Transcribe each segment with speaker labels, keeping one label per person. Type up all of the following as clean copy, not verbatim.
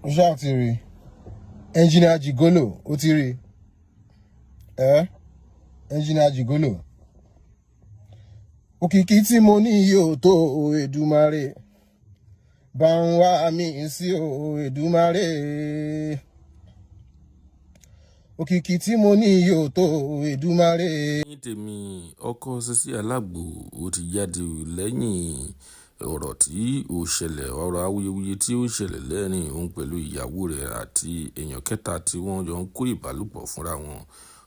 Speaker 1: ó ṣáà ti rí Engineer Jigolo ó ti rí Engineer Jigolo. Òkìkí tí mo ní yóò tó Èdùmàrè bá ń wá mi sí Èdùmàrè. Òkìkí tí mo ní yóò tó Èdùmàrè.
Speaker 2: ní tèmi ọkọ Sisi Alágbo ó ti jáde lẹ́yìn ọ̀rọ̀ tí ó ṣẹlẹ̀ ọ̀rọ̀ awuyewuye tí ó ṣẹlẹ̀ lẹ́rìn òun pẹ̀lú ìyàwó rẹ̀ àti èèyàn kẹta tí wọ́n jọ ń kó ìbálòpọ̀ fúnra wọn.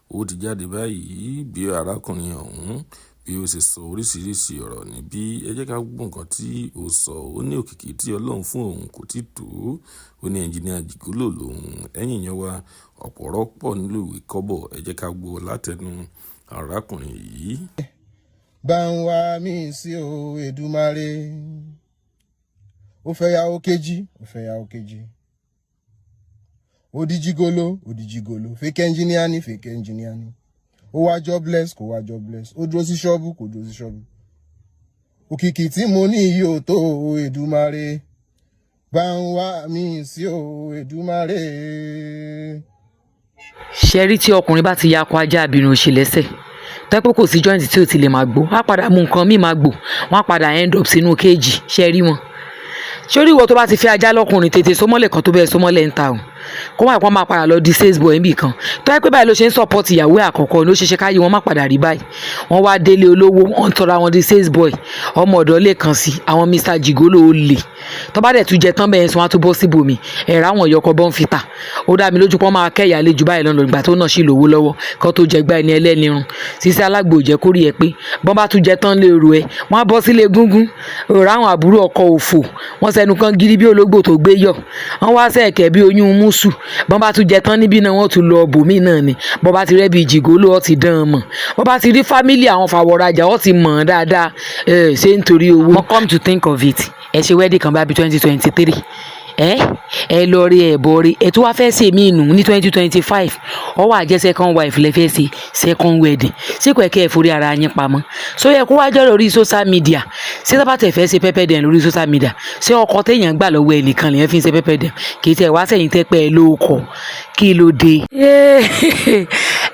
Speaker 2: Ó ti jáde báyìí bí arákùnrin ọ̀hún bí ó ṣe sọ oríṣiríṣi ọ̀rọ̀ níbí. Ẹ jẹ́ ká gbọ́ nǹkan tí ó sọ. Ó ní òkìkí tí Ọlọ́run fún òun kò tí tó. Ó ní Engineer Jigolo lòun. Ẹ̀yin yẹn wá ọ̀pọ̀rọ̀pọ̀ nílò ìwé kọ́bọ̀. Ẹ jẹ́ ká gbọ́ látẹnu arákùnrin yìí.
Speaker 1: Bá ń wá mi sí Èdùmàrè. Ó fẹ́ yàwó kejì. Ó di Jigolo. Fake engineer ni. Ó wá jobless kò wá jobless. Ó dúró sí ṣọ́ọ̀bù kò dúró sí ṣọ́ọ̀bù. Òkìkí tí mo ní yóò tó Èdùmàrè. Bá ń wá mi sí Èdùmàrè.
Speaker 3: Ṣẹ́rí tí ọkùnrin bá ti yakọ ajá abirùn òṣì lẹ́sẹ̀ tẹ́pẹ́ kò sí joint tí ò ti lè máa gbó á padà mú nǹkan míì máa gbó wọ́n á padà end up sínú kéèjì ṣẹ́rí wọn. Ṣórí ìwọ tó bá ti fẹ́ ajá lọ́kùnrin tètè sómọ́lẹ̀ kan tó bẹ́ẹ̀ sómọ́lẹ̀ ń ta o kó má pọ́n máa padà lọ di sales boy níbì kan tó yẹ pé báyìí ló ṣe ń support ìyàwó àkọ́kọ́ ló ṣe ṣe káyé wọn má padà rí báyìí wọ́n wá délé olówó wọ́n tọrọ àwọn di sales boy ọmọ ọ̀dọ́ lè kàn sí àwọn Mr. Jigolo ó lè tó bá dẹ̀ tún jẹ tán bẹ́ẹ̀ sọ wọ́n á tún bọ́ síbòmí ẹ̀rọ àwọn ìyọkọ̀ bọ́n fi tà ó dá mi lójú pọ́n máa kẹ́yà lé jù báyìí lọ́nà ìgbà tó náà sì lówó lọ́wọ́ kó tó jẹ gbá ẹni ẹlẹ́nirun Sisi Alágbo jẹ́ kórìí ẹ pé bọ́n bá tún jẹ tán lé ru ẹ wọ́n á bọ́ sílé gúngún òrò àwọn àbúrò ọkọ òfò wọ́n sẹnu kan gidi bí ológbò tó gbé yọ̀ wọ́n wá sẹ́ẹ̀kẹ́ bí oyún mùsù bọ́n bá tún jẹ tán níbí náà wọ́n tún lọ bòmí náà ni bọ́n bá ti rẹ́ bí Jigolo ó ti dán an mọ̀ bọ́n bá ti rí fámílì àwọn fàwọ̀rajà ó ti mọ̀ dáadáa ṣé nítorí owó. wọ́n come to think of it ẹ ṣe wedding kan bá bí 2023 ẹ lọ rí ẹ bọ rí ẹ tó wá fẹ́ ṣe mí nù ní 2025 ọwọ́ àjẹ́ second wife lẹ fẹ́ ṣe second wedding ṣé kò ẹ̀kẹ́ ẹ̀ forí ara yín pamọ́ so yẹ kó wá jọ lórí social media ṣé tábà tẹ̀ fẹ́ ṣe pẹ́pẹ́ dẹ̀ lórí social media ṣé ọkọ téèyàn gbà lọ́wọ́ ẹ̀ nìkan lèyàn fi ń ṣe pẹ́pẹ́ dẹ̀ kì í tẹ̀ wá sẹ́yìn tẹ́ pẹ́ ló kọ̀ kí ló dé.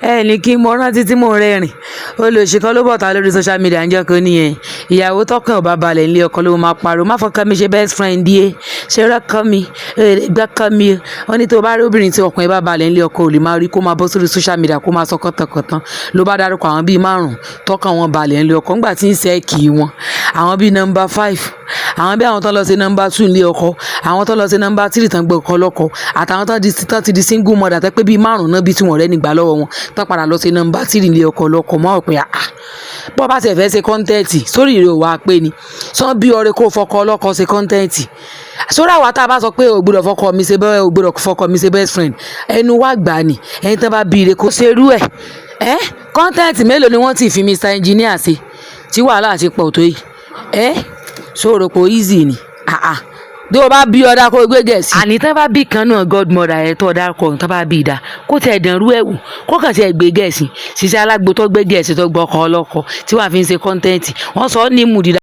Speaker 3: ẹ ní kí mo rántí tí mò ń rẹ́rìn olóṣì kan ló bọ̀ta lórí social media ń jẹ́ kó nìyẹn ìyàwó tọkàn ọba balẹ̀ nílé ọkọ ló máa parọ́ má fọkàn mi ṣe best friend yé ṣe rọ́kàn mi gbẹ́kàn mi wọ́n ní tó bá rí obìnrin tí ọkùnrin bá balẹ̀ nílé ọkọ ò lè máa rí kó máa bọ́ sórí social media kó máa sọ kọ́tàkọ́tàn ló bá dárúkọ àwọn bíi 5 tọkàn wọn balẹ̀ nílé ọkọ ńgbà tí ń ṣe kì í wọn àwọn bíi number 5 àwọn bí àwọn tó lọ sí number 2 nílé ọkọ àwọn tó lọ sí number 3 tán gbé ọkọ lọ́kọ àtàwọn tó ti di single mother tẹ́ pé bíi 5 náà bíi tí wọ́n rẹ́ nígbà lọ́wọ́ wọn tó padà lọ sí number 3 nílé ọkọ lọ́kọ mọ́ ọ̀pẹ́ bọ́ bá tẹ̀ fẹ́ ṣe kọ́ńtẹ́ǹtì sórí ìrè òwà pé ni sọ bí ọrẹ kó fọkọ ọlọ́kọ ṣe kọ́ńtẹ́ǹtì sórí àwa tá a bá sọ pé o gbọ́dọ̀ fọkọ mi ṣe bẹ́ẹ̀ o gbọ́dọ̀ fọkọ mi ṣe best friend ẹnu wá gbà ní ẹni tán bá bí ire kó ṣe rú ẹ̀ kọ́ńtẹ́ǹtì mélòó ni wọ́n ti fi Mr. Engineer ṣe tí wàhálà ti pọ̀ tó yìí sọ̀rọ̀ pé easy ni bí o bá bí ọ̀dà kó gbé gẹ̀ẹ́sì. àní tán bá bí kan náà godmother ẹ̀ tó ọ̀dà kọ̀ tán bá bí ìdá kó tẹ̀ dànrú ẹ̀wù kó kàn sí ẹ̀ gbé gẹ̀ẹ́sì Sisi Alágbo tó gbé gẹ̀ẹ́sì tó gbọ́ ọkọ̀ ọlọ́kọ̀ tí wàá fi ń ṣe kọ́ńtẹ́ǹtì wọ́n sọ ọ́ ní mùdídá.